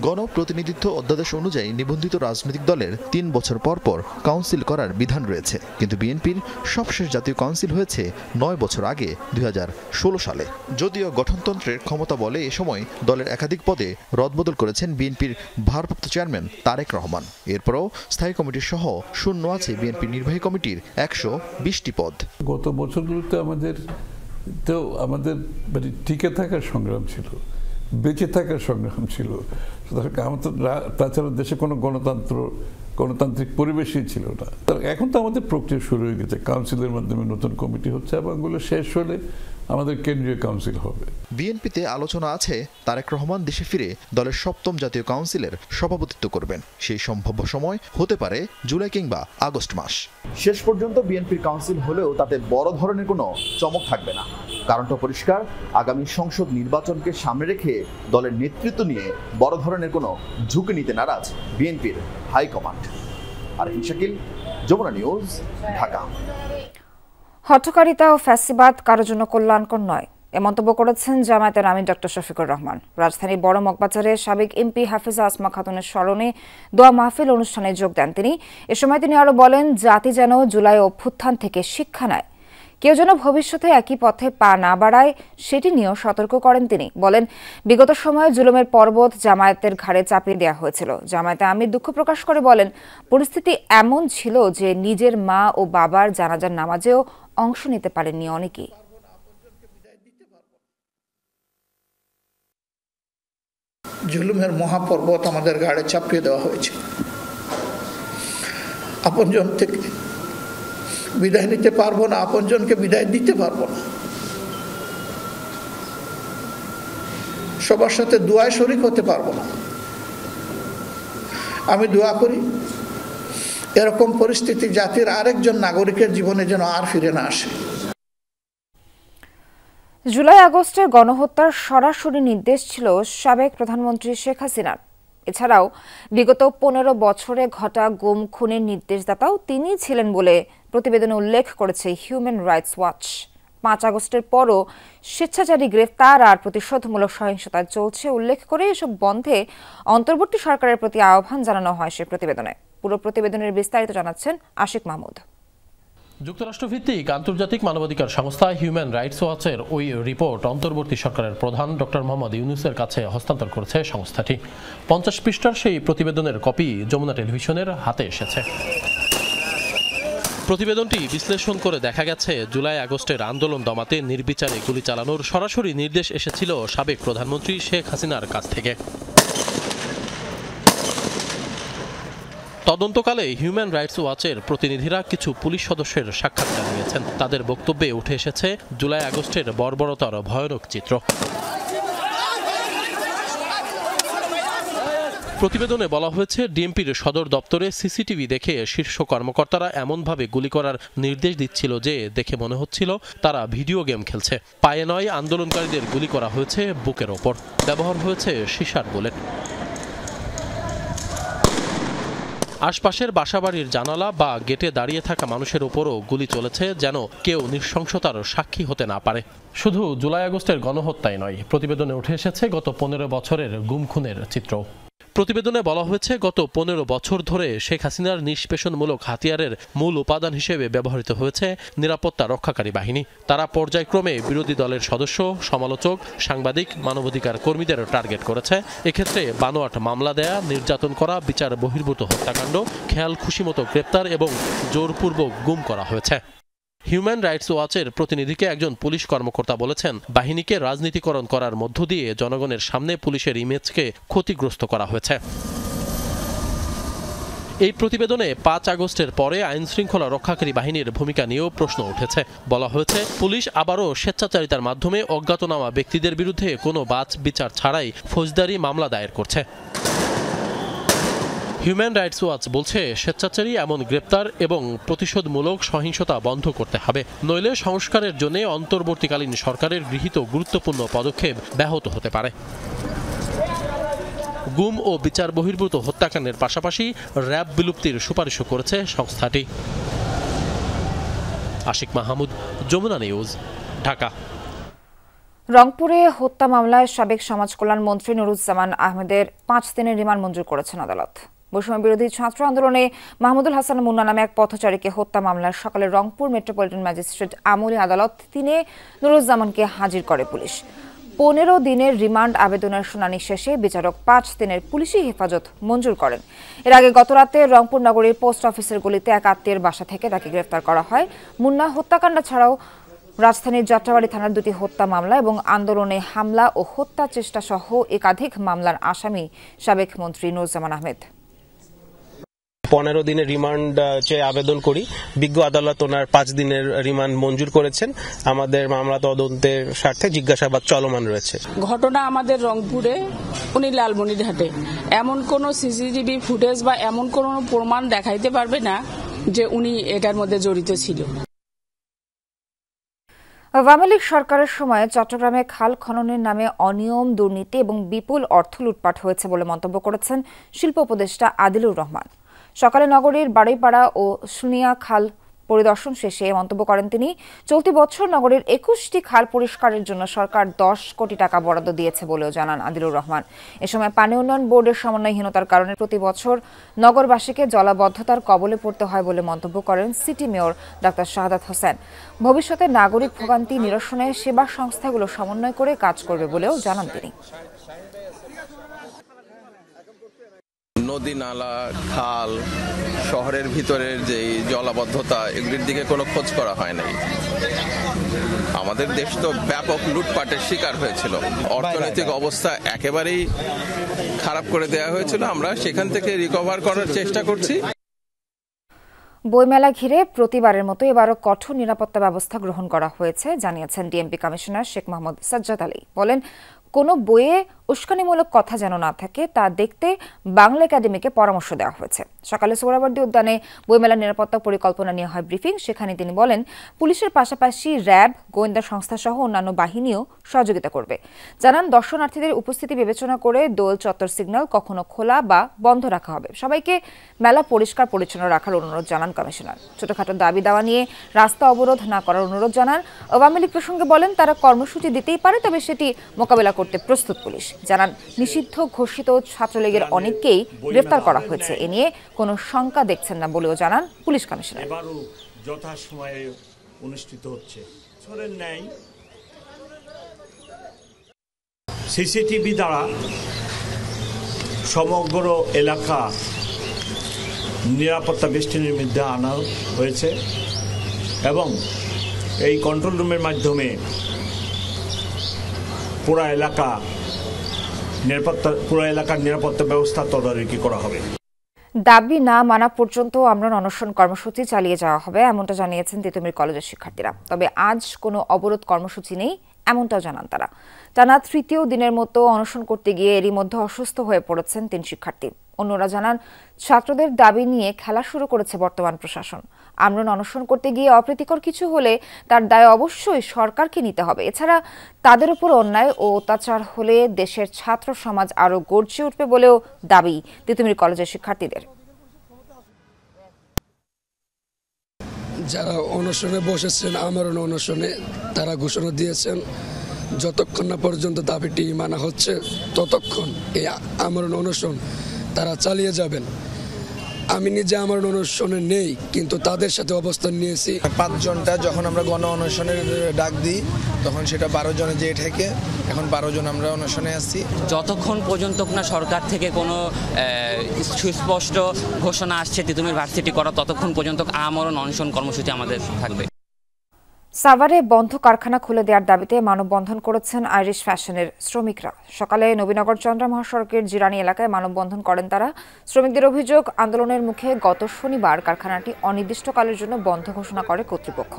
গণপ্রতিনিধিত্ব অধ্যাদেশ অনুযায়ী নিবন্ধিত রাজনৈতিক দলের 3 বছর পর পর কাউন্সিল করার বিধান রয়েছে, কিন্তু বিএনপির সবশেষ জাতীয় কাউন্সিল হয়েছে 9 বছর আগে 2016 সালে। যদিও গঠনতন্ত্রের ক্ষমতা বলে এ সময় দলের একাধিক পদে রদবদল করেছেন বিএনপির ভারপ্রাপ্ত চেয়ারম্যান তারেক রহমান। এরপরও স্থায়ী কমিটির সহ শূন্য আছে বিএনপির নির্বাহী কমিটির 120টি পদ। গত বছরগুলোতে আমাদের মানে টিকে থাকার সংগ্রাম ছিল, বেঁচে থাকার সংগ্রাম ছিল। তাছাড়া দেশে কোনো গণতান্ত্রিক পরিবেশই ছিল না। এখন তো আমাদের প্রক্রিয়া শুরু হয়ে গেছে, কাউন্সিলের মাধ্যমে নতুন কমিটি হচ্ছে এবং এগুলো শেষ হলে আমাদের কেন্দ্রীয় কাউন্সিল হবে। বিএনপিতে আলোচনা আছে তারেক রহমান দেশে ফিরে দলের 7ম জাতীয় কাউন্সিলের সভাপতিত্ব করবেন। সেই সম্ভাব্য সময় হতে পারে জুলাই কিংবা আগস্ট মাস। শেষ পর্যন্ত বিএনপির কাউন্সিল হলেও তাতে বড় ধরনের কোনো চমক থাকবে না। কারণটা পরিষ্কার, আগামী সংসদ নির্বাচনকে সামনে রেখে দলের নেতৃত্ব নিয়ে বড় ধরনের কোনো ঝুঁকি নিতে নারাজ বিএনপির হাইকমান্ড। আরিফিন শাকিল, যমুনা নিউজ, ঢাকা। হঠকারিতা ও ফ্যাসিবাদ কারোর জন্য কল্যাণকর নয়, এ মন্তব্য করেছেন জামায়াতের আমির ডক্টর শফিকুর রহমান। রাজধানীর বড় মগবাজারে সাবেক এমপি হাফিজা আসমা খাতুনের স্মরণে দোয়া মাহফিল অনুষ্ঠানে যোগ দেন তিনি। এ সময় তিনি আরো বলেন, জাতি যেন জুলাই অভ্যুত্থান থেকে শিক্ষা নেয়, কেউ যেন ভবিষ্যতে একই পথে পা না বাড়ায় সেটি নিয়েও সতর্ক করেন তিনি। বলেন, বিগত সময়ে জুলুমের পর্বত জামায়াতের ঘাড়ে চাপিয়ে দেওয়া হয়েছিল। জামায়াতে আমির দুঃখ প্রকাশ করে বলেন, পরিস্থিতি এমন ছিল যে নিজের মা ও বাবার জানাজার নামাজেও অংশ নিতে পারেননি অনেকেই। জুলুমের মহাপর্বত আমাদের ঘাড়ে চাপিয়ে দেওয়া হয়েছে। আপনজন থেকে বিদায় নিতে পারবো না, আপনজনকে বিদায় দিতে পারবো না। সবার সাথে দোয়ায় শরীক হতে পারবো না। আমি দোয়া করি এরকম পরিস্থিতি জাতির আরেকজন নাগরিকের জীবনে যেন আর ফিরে না আসে। জুলাই আগস্টের গণহত্যার সরাসরি নির্দেশ ছিল সাবেক প্রধানমন্ত্রী শেখ হাসিনার। এছাড়াও বিগত 15 বছরে ঘটা গুম খুনের নির্দেশদাতাও তিনি ছিলেন বলে প্রতিবেদনে উল্লেখ করেছে হিউম্যান রাইটস ওয়াচ। 5 আগস্টের পরও স্বেচ্ছাচারী গ্রেফতার আর প্রতিশোধমূলক সহিংসতা চলছে উল্লেখ করে এসব বন্ধে অন্তর্বর্তী সরকারের প্রতি আহ্বান জানানো হয় সে প্রতিবেদনে। পুরো প্রতিবেদনের বিস্তারিত জানাচ্ছেন আশিক মাহমুদ। যুক্তরাষ্ট্রভিত্তিক আন্তর্জাতিক মানবাধিকার সংস্থা হিউম্যান রাইটস ওয়াচের ওই রিপোর্ট অন্তর্বর্তী সরকারের প্রধান ডক্টর মোহাম্মদ ইউনূসের কাছে হস্তান্তর করেছে সংস্থাটি। 50 পৃষ্ঠার সেই প্রতিবেদনের কপি যমুনা টেলিভিশনের হাতে এসেছে। প্রতিবেদনটি বিশ্লেষণ করে দেখা গেছে জুলাই আগস্টের আন্দোলন দমাতে নির্বিচারে গুলি চালানোর সরাসরি নির্দেশ এসেছিল সাবেক প্রধানমন্ত্রী শেখ হাসিনার কাছ থেকে। তদন্তকালে হিউম্যান রাইটস ওয়াচের প্রতিনিধিরা কিছু পুলিশ সদস্যের সাক্ষাৎকার নিয়েছেন। তাদের বক্তব্যে উঠে এসেছে জুলাই আগস্টের বর্বরতার ভয়ানক চিত্র। প্রতিবেদনে বলা হয়েছে ডিএমপির সদর দপ্তরে সিসিটিভি দেখে শীর্ষ কর্মকর্তারা এমনভাবে গুলি করার নির্দেশ দিচ্ছিল যে দেখে মনে হচ্ছিল তারা ভিডিও গেম খেলছে। পায়ে নয় আন্দোলনকারীদের গুলি করা হয়েছে বুকের ওপর, ব্যবহার হয়েছে সীসার বুলেট। আশপাশের বাসাবাড়ির জানালা বা গেটে দাঁড়িয়ে থাকা মানুষের উপরও গুলি চলেছে যেন কেউ নৃশংসতার সাক্ষী হতে না পারে। শুধু জুলাই আগস্টের গণহত্যাই নয়, প্রতিবেদনে উঠে এসেছে গত 15 বছরের গুম খুনের চিত্র। প্রতিবেদনে বলা হয়েছে গত 15 বছর ধরে শেখ হাসিনার নিষ্পেষণমূলক হাতিয়ারের মূল উপাদান হিসেবে ব্যবহৃত হয়েছে নিরাপত্তা রক্ষাকারী বাহিনী। তারা পর্যায়ক্রমে বিরোধী দলের সদস্য, সমালোচক, সাংবাদিক, মানবাধিকার কর্মীদের টার্গেট করেছে। এক্ষেত্রে বানোয়াট মামলা দেয়া, নির্যাতন করা, বিচার বহির্ভূত হত্যাকাণ্ড, খেয়াল খুশিমতো গ্রেপ্তার এবং জোরপূর্বক গুম করা হয়েছে। হিউম্যান রাইটস ওয়াচের প্রতিনিধিকে একজন পুলিশ কর্মকর্তা বলেছেন, বাহিনীকে রাজনীতিকরণ করার মধ্য দিয়ে জনগণের সামনে পুলিশের ইমেজকে ক্ষতিগ্রস্ত করা হয়েছে। এই প্রতিবেদনে 5 আগস্টের পরে আইন শৃঙ্খলা রক্ষাকারী বাহিনীর ভূমিকা নিয়েও প্রশ্ন উঠেছে। বলা হয়েছে, পুলিশ আবারও স্বেচ্ছাচারিতার মাধ্যমে অজ্ঞাতনামা ব্যক্তিদের বিরুদ্ধে কোনো বাছ বিচার ছাড়াই ফৌজদারি মামলা দায়ের করছে। হিউম্যান রাইটস ওয়াচ বলছে, স্বেচ্ছাচারী এমন গ্রেপ্তার এবং প্রতিশোধমূলক সহিংসতা বন্ধ করতে হবে, নইলে সংস্কারের জন্য অন্তর্বর্তীকালীন সরকারের গৃহীত গুরুত্বপূর্ণ পদক্ষেপ ব্যাহত হতে পারে। গুম ও বিচার বহির্ভূত হত্যাকাণ্ডের পাশাপাশি র্যাব বিলুপ্তির সুপারিশও করেছে সংস্থাটি। আশিক মাহমুদ, যমুনা নিউজ, ঢাকা। রংপুরে হত্যা মামলায় সাবেক সমাজ কল্যাণ মন্ত্রী নুরুজ্জামান আহমেদের 5 দিনের রিমান্ড মঞ্জুর করেছেন আদালত। বৈষম্য বিরোধী ছাত্র আন্দোলনে মাহমুদুল হাসান মুন্না নামে এক পথচারীকে হত্যা মামলার সকালে রংপুর মেট্রোপলিটন ম্যাজিস্ট্রেট আমলি আদালত 3 নুরুজ্জামানকে হাজির করে পুলিশ। 15 দিনের রিমান্ড আবেদনের শুনানি শেষে বিচারক 5 দিনের পুলিশি হেফাজত মঞ্জুর করেন। এর আগে গতরাতে রংপুর নগরীর পোস্ট অফিসের গলিতে এক আত্মীয়ের বাসা থেকে তাকে গ্রেফতার করা হয়। মুন্না হত্যাকাণ্ড ছাড়াও রাজধানীর যাত্রাবাড়ী থানার 2টি হত্যা মামলা এবং আন্দোলনে হামলা ও হত্যা চেষ্টা সহ একাধিক মামলার আসামি সাবেক মন্ত্রী নুরুজ্জামান আহমেদ। 15 দিনের রিমান্ড চেয়ে আবেদন করি। বিজ্ঞ আদালত ওনার 5 দিনের রিমান্ড মঞ্জুর করেছেন। আমাদের মামলা তদন্তের স্বার্থে জিজ্ঞাসাবাদ চলমান রয়েছে। ঘটনা আমাদের রংপুরে, উনি লালমনিরহাটে। এমন কোন সিসিটিভি ফুটেজ বা এমন কোন প্রমাণ দেখাইতে পারবে না যে উনি এটার মধ্যে জড়িত ছিল। আওয়ামী লীগ সরকারের সময়ে চট্টগ্রামে খাল খননের নামে অনিয়ম, দুর্নীতি এবং বিপুল অর্থ লুটপাট হয়েছে বলে মন্তব্য করেছেন শিল্প উপদেষ্টা আদিলুর রহমান। সকালে নগরীর বাড়িপাড়া ও সুনিয়া খাল পরিদর্শন শেষে মন্তব্য করেন তিনি, চলতি বছর নগরীর 21টি খাল পরিষ্কারের জন্য সরকার 10 কোটি টাকা বরাদ্দ দিয়েছে বলেও জানান আদিলুর রহমান। এ সময় পানি উন্নয়ন বোর্ডের সমন্বয়হীনতার কারণে প্রতি বছর নগরবাসীকে জলাবদ্ধতার কবলে পড়তে হয় বলে মন্তব্য করেন city mayor doctor Shahadat Hossain. ভবিষ্যতে নাগরিক ভোগান্তি নিরসনে সেবা সংস্থাগুলো সমন্বয় করে কাজ করবে বলেও জানান তিনি। নদী, নালা, খাল, শহরের ভিতরের যে জলাবদ্ধতা, এগুলির দিকে কোনো খোঁজ করা হয় নাই। আমাদের দেশ তো ব্যাপক লুটপাটের শিকার হয়েছিল, অর্থনৈতিক অবস্থা একেবারেই খারাপ করে দেওয়া হয়েছিল। আমরা সেখান থেকে রিকভার করার চেষ্টা করছি। বইমেলা ঘিরে প্রতিবারের মতো এবারও কঠোর নিরাপত্তা ব্যবস্থা গ্রহণ করা হয়েছে জানিয়েছেন ডিএমপি কমিশনার শেখ মোহাম্মদ সাজ্জাদ আলী। বলেন, কোনো বইয়ে উস্কানিমূলক কথা যেন না থাকে তা দেখতে বাংলা একাডেমিকে পরামর্শ দেওয়া হয়েছে। সকালে সোহরাওয়ার্দী উদ্যানে বইমেলার নিরাপত্তা পরিকল্পনা নিয়ে হয় ব্রিফিং। সেখানে তিনি বলেন, পুলিশের পাশাপাশি র্যাব, গোয়েন্দা সংস্থা সহ অন্যান্য বাহিনীও সহযোগিতা করবে। জানান, দর্শনার্থীদের উপস্থিতি বিবেচনা করে দোল চত্বর সিগন্যাল কখনো খোলা বা বন্ধ রাখা হবে। সবাইকে মেলা পরিষ্কার পরিচ্ছন্ন রাখার অনুরোধ জানান কমিশনার। ছোটখাটো দাবি দাওয়া নিয়ে রাস্তা অবরোধ না করার অনুরোধ জানান। আওয়ামী লীগ প্রসঙ্গে বলেন, তারা কর্মসূচি দিতেই পারে, তবে সেটি মোকাবেলা করতে প্রস্তুত পুলিশ। জানান, নিষিদ্ধ ঘোষিত ছাত্রলীগের অনেককেই গ্রেফতার করা হয়েছে। এ নিয়ে কোনো শঙ্কা দেখছেন না বলেও জানান পুলিশ কমিশনার। এবারও যথাসময়ে অনুষ্ঠিত হচ্ছে। সিসিটিভি দ্বারা সমগ্র এলাকা নিরাপত্তা বেষ্টনীর মধ্যে আনা হয়েছে এবং এই কন্ট্রোল রুমের মাধ্যমে পুরো এলাকার নিরাপত্তা ব্যবস্থা তদারকি করা হবে। দাবি না মানা পর্যন্ত আমরা অনশন কর্মসূচি চালিয়ে যাওয়া হবে, এমনটা জানিয়েছেন তিতুমির কলেজের শিক্ষার্থীরা। তবে আজ কোনো অবরোধ কর্মসূচি নেই, এমনটাও জানান তারা। টানা তৃতীয় দিনের মতো অনশন করতে গিয়ে এরই মধ্যে অসুস্থ হয়ে পড়েছেন 3 শিক্ষার্থী। অন্যরা জানান, ছাত্রদের দাবি নিয়ে খেলা শুরু করেছে বর্তমান প্রশাসন। আমরণ অনশন করতে গিয়ে অপ্রীতিকর কিছু হলে তার দায় অবশ্যই সরকারকে নিতে হবে। এছাড়া তাদের উপর অন্যায় ও অত্যাচার হলে দেশের ছাত্র সমাজ আরও গর্জে উঠবে বলেও দাবি তিতুমির কলেজের শিক্ষার্থীদের। যারা অনশনে বসেছেন, আমরণ অনশনে, তারা ঘোষণা দিয়েছেন যতক্ষণ না পর্যন্ত দাবিটি মানা হচ্ছে ততক্ষণ এই আমরণ অনশন তারা চালিয়ে যাবেন। আমি নিজে আমার অনশনে নেই, কিন্তু তাদের সাথে অবস্থান নিয়েছি। 5 জনটা যখন আমরা গণ অনশনের ডাক দিই তখন সেটা 12 জনে যেয়ে ঠেকে, এখন 12 জন আমরা অনশনে আছি। যতক্ষণ পর্যন্ত না সরকার থেকে কোনো সুস্পষ্ট ঘোষণা আসছে তিতুমির ভার্সিটি করা, ততক্ষণ পর্যন্ত আমরণ অনশন কর্মসূচি আমাদের থাকবে। সাভারে বন্ধ কারখানা খুলে দেওয়ার দাবিতে মানববন্ধন করেছেন আইরিশ ফ্যাশনের শ্রমিকরা। সকালে নবীনগর চন্দ্রা মহাসড়কের জিরানি এলাকায় মানববন্ধন করেন তারা। শ্রমিকদের অভিযোগ, আন্দোলনের মুখে গত শনিবার কারখানাটি অনির্দিষ্টকালের জন্য বন্ধ ঘোষণা করে কর্তৃপক্ষ।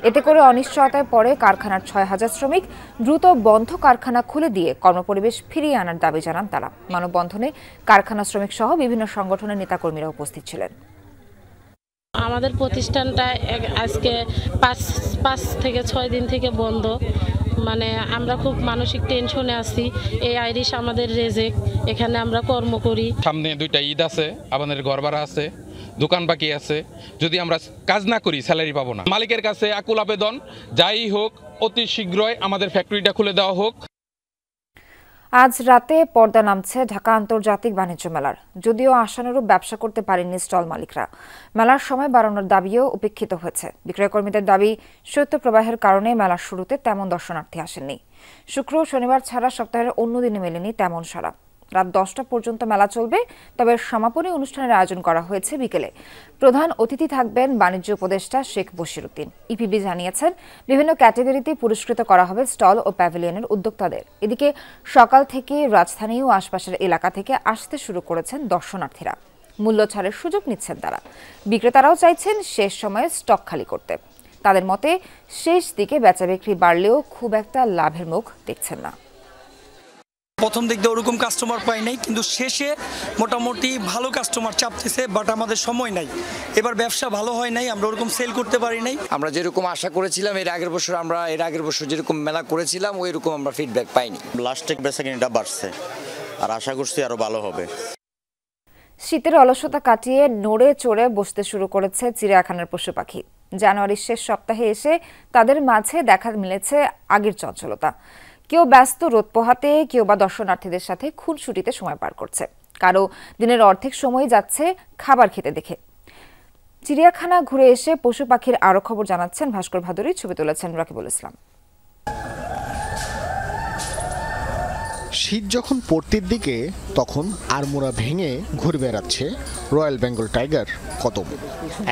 এতে করে অনিশ্চয়তায় পড়ে কারখানার 6000 শ্রমিক। দ্রুত বন্ধ কারখানা খুলে দিয়ে কর্মপরিবেশ ফিরিয়ে আনার দাবি জানান তারা। মানববন্ধনে কারখানা শ্রমিক সহ বিভিন্ন সংগঠনের নেতাকর্মীরা উপস্থিত ছিলেন। আমাদের প্রতিষ্ঠানটা আজকে 5 থেকে 6 দিন থেকে বন্ধ। মানে আমরা খুব মানসিক টেনশনে আছি। এই আইরিশ আমাদের রেজেক, এখানে আমরা কর্ম করি। সামনে 2টা ঈদ আছে, আমাদের ঘর ভাড়া আছে, দোকান বাকি আছে। যদি আমরা কাজ না করি স্যালারি পাবো না। মালিকের কাছে আকুল আবেদন, যাই হোক অতি শীঘ্রই আমাদের ফ্যাক্টরিটা খুলে দেওয়া হোক। আজ রাতে পর্দা নামছে ঢাকা আন্তর্জাতিক বাণিজ্য মেলার। যদিও আশানুরূপ ব্যবসা করতে পারেননি স্টল মালিকরা। মেলার সময় বাড়ানোর দাবিও উপেক্ষিত হয়েছে। বিক্রয়কর্মীদের দাবি, শৈত্যপ্রবাহের কারণে মেলার শুরুতে তেমন দর্শনার্থী আসেননি। শুক্র ও শনিবার ছাড়া সপ্তাহের অন্য দিনে মেলেনি তেমন সাড়া। রাত 10টা পর্যন্ত মেলা চলবে, তবে সমাপনী অনুষ্ঠানের আয়োজন করা হয়েছে বিকেলে। প্রধান অতিথি থাকবেন বাণিজ্য উপদেষ্টা শেখ বশিরউদ্দিন। ইপিবি জানিয়েছেন, বিভিন্ন ক্যাটাগরিতে পুরস্কৃত করা হবে স্টল ও প্যাভিলিয়নের উদ্যোক্তাদের। এদিকে সকাল থেকে রাজধানী ও আশপাশের এলাকা থেকে আসতে শুরু করেছেন দর্শনার্থীরা। মূল্য ছাড়ের সুযোগ নিচ্ছেন তারা। বিক্রেতারাও চাইছেন শেষ সময়ে স্টক খালি করতে। তাদের মতে, শেষ দিকে বেচাবিক্রি বাড়লেও খুব একটা লাভের মুখ দেখছেন না। প্রথম দিক দিয়ে ওরকম কাস্টমার পাই নাই, কিন্তু শেষে মোটামুটি ভালো কাস্টমার চাপতেছে, বাট আমাদের সময় নাই। এবার ব্যবসা ভালো হয় নাই, আমরা ওরকম সেল করতে পারি নাই। আমরা যেরকম আশা করেছিলাম এর আগের বছর যেরকম মেলা করেছিলাম ওই রকম আমরা ফিডব্যাক পাইনি। লাস্টে বেচাকেনিটা বাড়ছে, আর আশা করছি আরো ভালো হবে। শীতের অলসতা কাটিয়ে নড়ে চড়ে বসতে শুরু করেছে চিড়িয়াখানার পশু পাখি। জানুয়ারির শেষ সপ্তাহে এসে তাদের মাঝে দেখা মিলেছে আগের চঞ্চলতা। কেউ ব্যস্ত রোদ পোহাতে, কেউ বা দর্শনার্থীদের সাথে খুনসুটিতে সময় পার করছে। কারো দিনের অর্ধেক সময় যাচ্ছে খাবার খেতে দেখে। চিড়িয়াখানা ঘুরে এসে পশু পাখির আরো খবর জানাচ্ছেন ভাস্কর ভাদুরী, ছবি তুলেছেন রাকিবুল ইসলাম। শীত যখন পড়তির দিকে, তখন আড়মোড়া ভেঙে ঘুরে বেড়াচ্ছে রয়্যাল বেঙ্গল টাইগার কদম।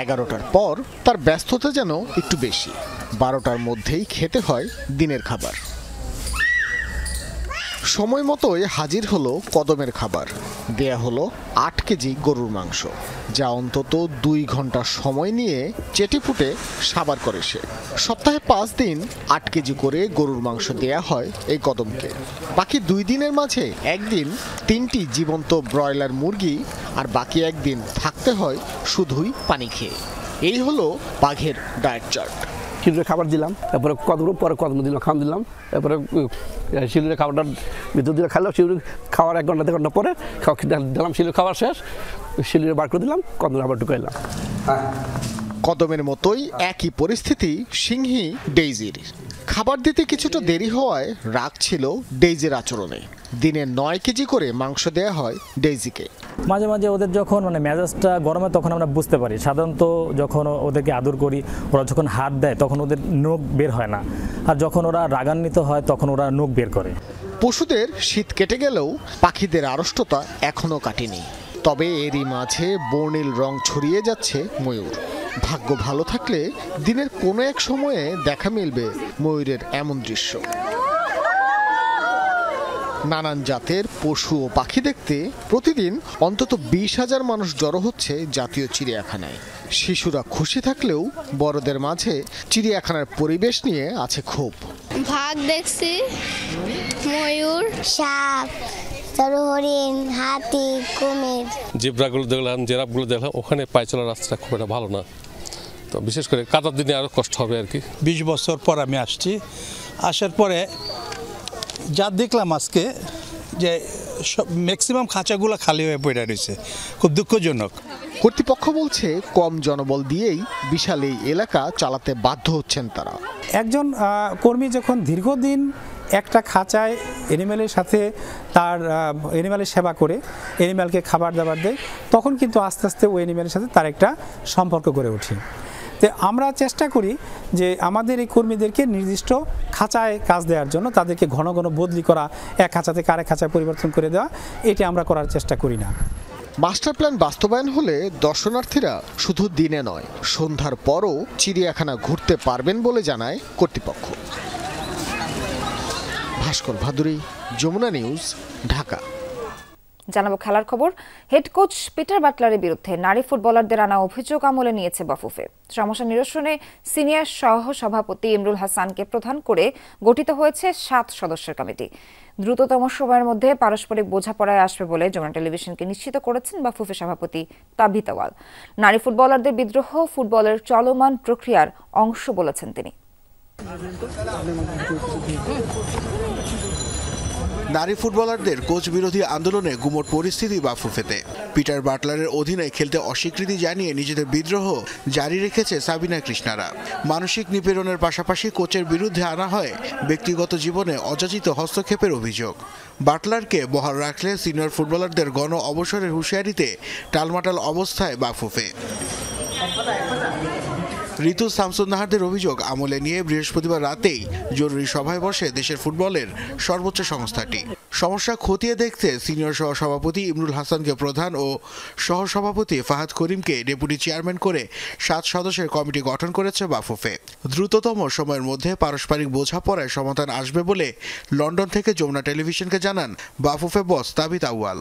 11টার পর তার ব্যস্ততা যেন একটু বেশি। 12টার মধ্যেই খেতে হয় দিনের খাবার। সময় মতোই হাজির হলো কদমের খাবার। দেয়া হলো 8 কেজি গরুর মাংস, যা অন্তত 2 ঘন্টা সময় নিয়ে চেটেপুটে সাবার করে সে। সপ্তাহে 5 দিন 8 কেজি করে গরুর মাংস দেয়া হয় এই কদমকে। বাকি 2 দিনের মাঝে একদিন 3টি জীবন্ত ব্রয়লার মুরগি, আর বাকি একদিন থাকতে হয় শুধুই পানি খেয়ে। এই হলো বাঘের ডায়েট চার্ট। শিলুরে খাবার দিলাম, তারপরে পরে কদম দিলাম, খাওয়ান দিলাম, তারপরে শিলুরে খাবারটা ভিতর দিলে খাইলাম। শিলুর খাওয়ার 1 ঘন্টা 2 ঘন্টা পরে দিলাম, শিলুর খাবার শেষ, শিলুরে বার করে দিলাম, কদম আবার ঢুকাইলাম। কদমের মতোই একই পরিস্থিতি সিংহী ডেইজির। খাবার দিতে কিছুটা দেরি হওয়ায় রাগ ছিল ডেইজির আচরণে। দিনে 9 কেজি করে মাংস দেয়া হয় ডেইজিকে। মাঝে মাঝে ওদের যখন মেজাজটা গরমে তখন আমরা বুঝতে পারি। সাধারণত যখন ওদেরকে আদর করি, ওরা যখন হাত দেয় তখন ওদের নখ বের হয় না, আর যখন ওরা রাগান্বিত হয় তখন ওরা নখ বের করে। পশুদের শীত কেটে গেলেও পাখিদের আড়ষ্টতা এখনো কাটেনি। তবে এরই মাঝে বর্ণিল রং ছড়িয়ে যাচ্ছে ময়ূর। ভাগ্য ভালো থাকলে দিনের কোনো এক সময়ে দেখা মিলবে ময়ূরের এমন দৃশ্য। নানান জাতের পশু ও পাখি দেখতে প্রতিদিন অন্তত 20,000 মানুষ জড়ো হচ্ছে জাতীয় চিড়িয়াখানায়। শিশুরা খুশি থাকলেও বড়দের মাঝে চিড়িয়াখানার পরিবেশ নিয়ে আছে ক্ষোভ। বাঘ দেখছি, ময়ূর, সাপ, হরিণ, হাতি, কুমির। জিব্রাগুলো দেখলাম, জেরাফগুলো দেখলাম, ওখানে পায়ে চলার রাস্তাটা খুব একটা ভালো না, তো বিশেষ করে কাদার দিনে আরও কষ্ট হবে আর কি। 20 বছর পর আমি আসছি। আসার পরে যা দেখলাম আজকে, যে ম্যাক্সিমাম খাঁচাগুলো খালি হয়ে পড়ে রয়েছে, খুব দুঃখজনক। কর্তৃপক্ষ বলছে কম জনবল দিয়েই বিশাল এই এলাকা চালাতে বাধ্য হচ্ছেন তারা। একজন কর্মী যখন দীর্ঘদিন একটা খাঁচায় এনিম্যালের সাথে তার এনিম্যালের সেবা করে এনিম্যালকে খাবার দাবার দেয়, তখন কিন্তু আস্তে আস্তে ওই এনিম্যালের সাথে তার একটা সম্পর্ক গড়ে ওঠে। তো আমরা চেষ্টা করি যে আমাদের এই কর্মীদেরকে নির্দিষ্ট খাঁচায় কাজ দেওয়ার জন্য তাদেরকে ঘন ঘন বদলি করা, এক খাঁচা থেকে আরেক খাঁচায় পরিবর্তন করে দেওয়া, এটা আমরা করার চেষ্টা করি না। মাস্টার প্ল্যান বাস্তবায়ন হলে দর্শনার্থীরা শুধু দিনে নয়, সন্ধ্যার পরও চিড়িয়াখানা ঘুরতে পারবেন বলে জানায় কর্তৃপক্ষ। ভাস্কর ভাদুরী, যমুনা নিউজ, ঢাকা। জানাবো খেলার খবর। হেড কোচ পিটার বাটলারের বিরুদ্ধে নারী ফুটবলারদের আনা অভিযোগ আমলে নিয়েছে বাফুফে। সমস্যা নিরসনে সিনিয়র সহ সভাপতি ইমরুল হাসানকে প্রধান করে গঠিত হয়েছে 7 সদস্যের কমিটি। দ্রুততম সময়ের মধ্যে পারস্পরিক বোঝাপড়ায় আসবে বলে যমুনা টেলিভিশনকে নিশ্চিত করেছেন বাফুফে সভাপতি তাবিথ আওয়াল। নারী ফুটবলারদের বিদ্রোহ ফুটবলের চলমান প্রক্রিয়ার অংশ বলেছেন তিনি। নারী ফুটবলারদের কোচ বিরোধী আন্দোলনে গুমট পরিস্থিতি বাফুফেতে। পিটার বাটলারের অধীনে খেলতে অস্বীকৃতি জানিয়ে নিজেদের বিদ্রোহ জারি রেখেছে সাবিনা কৃষ্ণারা। মানসিক নিপীড়নের পাশাপাশি কোচের বিরুদ্ধে আনা হয় ব্যক্তিগত জীবনে অযাচিত হস্তক্ষেপের অভিযোগ। বাটলারকে বহাল রাখলে সিনিয়র ফুটবলারদের গণ অবসরের হুঁশিয়ারিতে টালমাটাল অবস্থায় বাফুফে। ঋতু শামসুন্নাহারদের অভিযোগ আমলে নিয়ে বৃহস্পতিবার রাতেই জরুরি সভায় বসে দেশের ফুটবলের সর্বোচ্চ সংস্থাটি। সমস্যা খতিয়ে দেখতে সিনিয়র সহসভাপতি ইমরুল হাসানকে প্রধান ও সহসভাপতি ফাহাদ করিমকে ডেপুটি চেয়ারম্যান করে 7 সদস্যের কমিটি গঠন করেছে বাফুফে। দ্রুততম সময়ের মধ্যে পারস্পরিক বোঝাপড়ায় সমাধান আসবে বলে লন্ডন থেকে যমুনা টেলিভিশনকে জানান বাফুফে বস তাবিথ আউয়াল।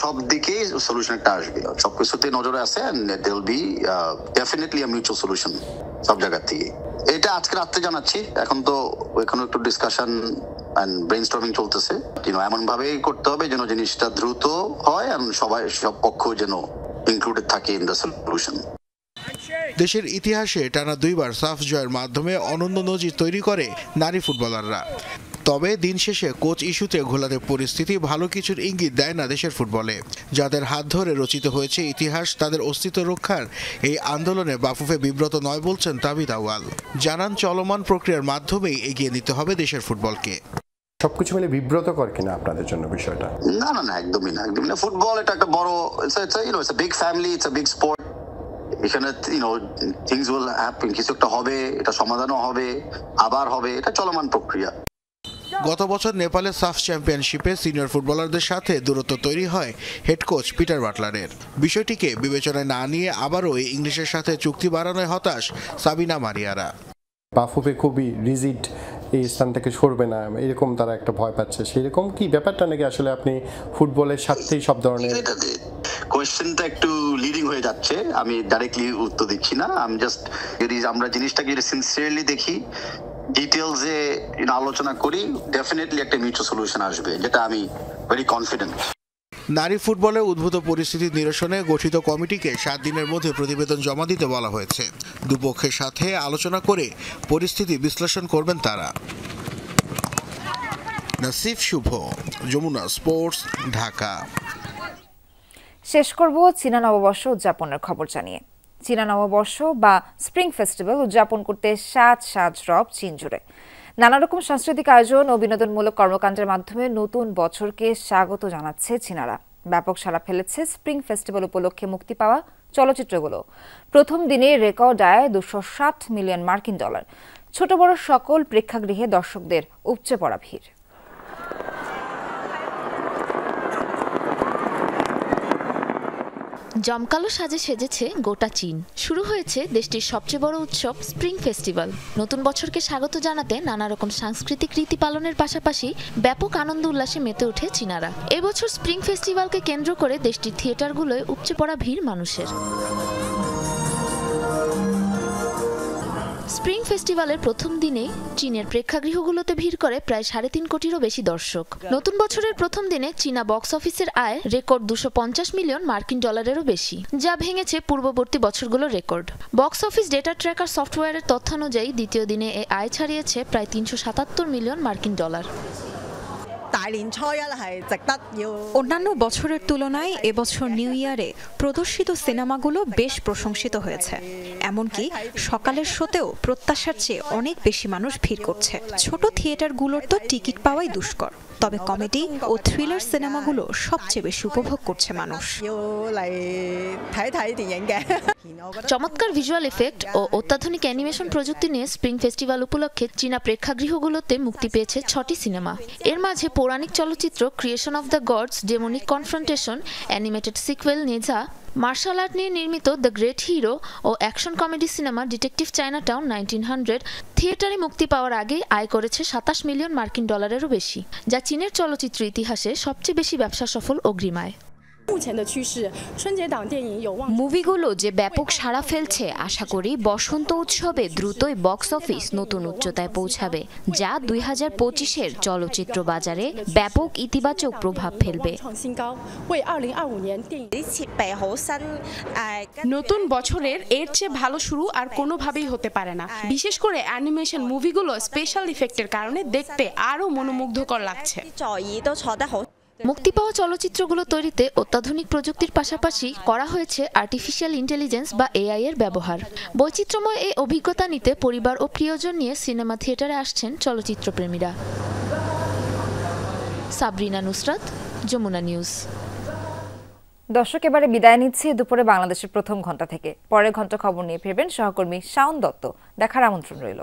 সব দিকেই সলিউশন একটা আসবে, সবকিছুতে নজরে আছে, there will be definitely a mutual solution সব জায়গা থেকে। এটা আজকে রাতে জানাচ্ছি, এখন তো এখনো একটু ডিসকাশন এন্ড ব্রেইনস্টর্মিং চলতেছে। এমন ভাবেই করতে হবে যেন জিনিসটা দ্রুত হয় এবং সব পক্ষ যেন ইনক্লুডেড থাকে ইন দ্য সলিউশন। দেশের ইতিহাসে টানা 2বার সাফ জয়ের মাধ্যমে অনন্য নজির তৈরি করে নারী ফুটবলাররা। তবে দিন শেষে কোচ ইস্যুতে ঘোলাটে পরিস্থিতি ভালো কিছুর ইঙ্গিত দেয় না দেশের ফুটবলে। যাদের হাত ধরে রচিত হয়েছে ইতিহাস, তাদের অস্তিত্ব রক্ষার এই আন্দোলনে বাফুফে বিব্রত নয় বলছেন তাবিথ আউয়াল। জানান চলমান প্রক্রিয়ার মাধ্যমেই এগিয়ে নিতে হবে দেশের ফুটবলকে। সবকিছু মিলে বিব্রতকর কিনা আপনাদের জন্য বিষয়টা? না না না, একদমই না, একদমই না। ফুটবল এটা একটা বড়, it's a big family, it's a big sport. এখানে থিংস উইল হ্যাপেন, কিছু একটা হবে, এটা সমাধানও হবে, আবার হবে, এটা চলমান প্রক্রিয়া। গত বছর নেপালের সাফ চ্যাম্পিয়নশিপে সিনিয়র ফুটবলারদের সাথে দূরত্ব তৈরি হয় হেড কোচ পিটার বাটলারের। বিষয়টিকে বিবেচনায় না নিয়ে আবারও ইংলিশের সাথে চুক্তি বাড়ানোয় হতাশ সাবিনা মারিয়ারা। বাফুফে খুবই রিজিড এই স্থান থেকে সরবে না, এরকম তারা একটা ভয় পাচ্ছে। সেরকম কি ব্যাপারটা নাকি আসলে আপনি ফুটবলের সাথেই সব ধরনের? কোয়েশ্চেনটা একটু লিডিং হয়ে যাচ্ছে, আমি ডাইরেক্টলি উত্তর দিচ্ছি না। আমি জাস্ট যদি আমরা জিনিসটাকে যদি সিনসিয়ারলি দেখি, ডিটেলসে আলোচনা করি, ডেফিনেটলি একটা মিউচুয়াল সলিউশন আসবে, যেটা আমি ভেরি কনফিডেন্ট। নারী ফুটবলে উদ্ভূত পরিস্থিতি নিরসনে গঠিত কমিটিকে 7 দিনের মধ্যে প্রতিবেদন জমা দিতে বলা হয়েছে। দুপক্ষের সাথে আলোচনা করে পরিস্থিতি বিশ্লেষণ করবেন তারা। নাসিফ শুভ, যমুনা স্পোর্টস, ঢাকা। শেষ করব চীনা নববর্ষ উদযাপনের খবর জানিয়ে। চীনা নববর্ষ বা স্প্রিং ফেস্টিভ্যাল উদযাপন করতে সাজ রব চীন জুড়ে। নানা রকম সাংস্কৃতিক আয়োজন ও বিনোদনমূলক কর্মকাণ্ডের মাধ্যমে নতুন বছরকে স্বাগত জানাচ্ছে চীনারা। ব্যাপক সাড়া ফেলেছে স্প্রিং ফেস্টিভ্যাল উপলক্ষে মুক্তি পাওয়া চলচ্চিত্রগুলো। প্রথম দিনে রেকর্ড আয় $260 মিলিয়ন। ছোট বড় সকল প্রেক্ষাগৃহে দর্শকদের উপচে পড়া ভিড়। জমকালো সাজে সেজেছে গোটা চীন। শুরু হয়েছে দেশটির সবচেয়ে বড় উৎসব স্প্রিং ফেস্টিভ্যাল। নতুন বছরকে স্বাগত জানাতে নানা রকম সাংস্কৃতিক রীতি পালনের পাশাপাশি ব্যাপক আনন্দ উল্লাসে মেতে ওঠে চীনারা। এবছর স্প্রিং ফেস্টিভ্যালকে কেন্দ্র করে দেশটির থিয়েটারগুলোয় উপচে পড়া ভিড় মানুষের। স্প্রিং ফেস্টিভ্যালের প্রথম দিনে চীনের প্রেক্ষাগৃহগুলোতে ভিড় করে প্রায় 3.5 কোটিরও বেশি দর্শক। নতুন বছরের প্রথম দিনে চীনা বক্স অফিসের আয় রেকর্ড $250 মিলিয়ন বেশি, যা ভেঙেছে পূর্ববর্তী বছরগুলোর record. Box office data tracker সফটওয়্যারের তথ্যানুযায়ী দ্বিতীয় দিনে এই আয় ছাড়িয়েছে প্রায় $377 মিলিয়ন। অন্যান্য বছরের তুলনায় এবছর নিউ ইয়ারে প্রদর্শিত সিনেমাগুলো বেশ প্রশংসিত হয়েছে। এমনকি সকালের শোতেও প্রত্যাশার চেয়ে অনেক বেশি মানুষ ভিড় করছে। ছোট থিয়েটারগুলোর তো টিকিট পাওয়াই দুষ্কর, তবে কমেডি ও থ্রিলার সিনেমাগুলো সবচেয়ে বেশি উপভোগ করছে মানুষ। চমৎকার ভিজুয়াল এফেক্ট ও অত্যাধুনিক অ্যানিমেশন প্রযুক্তি নিয়ে স্প্রিং ফেস্টিভ্যাল উপলক্ষে চীনা প্রেক্ষাগৃহগুলোতে মুক্তি পেয়েছে 6টি সিনেমা। এর মাঝে পৌরাণিক চলচ্চিত্র creation of the gods, demonic confrontation, animated sequel Nezha, martial art নিয়ে নির্মিত দ্য গ্রেট হিরো ও action comedy cinema detective Chinatown 1900 থিয়েটারে মুক্তি পাওয়ার আগে আয় করেছে $27 মিলিয়ন বেশি, যা চীনের চলচ্চিত্র ইতিহাসে সবচেয়ে বেশি ব্যবসা সফল অগ্রিম আয়। মুভিগুলো যে ব্যাপক সাড়া ফেলছে, আশা করি বসন্ত উৎসবে দ্রুতই বক্স অফিস নতুন উচ্চতায় পৌঁছাবে, যা 2025-এর চলচ্চিত্র বাজারে ব্যাপক ইতিবাচক প্রভাব ফেলবে। নতুন বছরের এর চেয়ে ভালো শুরু আর কোনোভাবেই হতে পারে না। বিশেষ করে অ্যানিমেশন মুভিগুলো স্পেশাল ইফেক্টের কারণে দেখতে আরও মনোমুগ্ধকর লাগছে। মুক্তি পাওয়া চলচ্চিত্রগুলো তৈরিতে অত্যাধুনিক প্রযুক্তির পাশাপাশি করা হয়েছে আর্টিফিশিয়াল ইন্টেলিজেন্স বা AI এর ব্যবহার। বৈচিত্র্যময় এই অভিজ্ঞতা নিতে পরিবার ও প্রিয়জন নিয়ে সিনেমা থিয়েটারে আসছেন চলচ্চিত্রপ্রেমীরা। সাবরিনা নুসরাত, যমুনা নিউজ। দর্শক, এবারে বিদায় নিচ্ছি দুপুরে বাংলাদেশের প্রথম ঘন্টা থেকে। পরের ঘন্টা খবর নিয়ে ফিরবেন সহকর্মী শাওন দত্ত। দেখার আমন্ত্রণ রইল।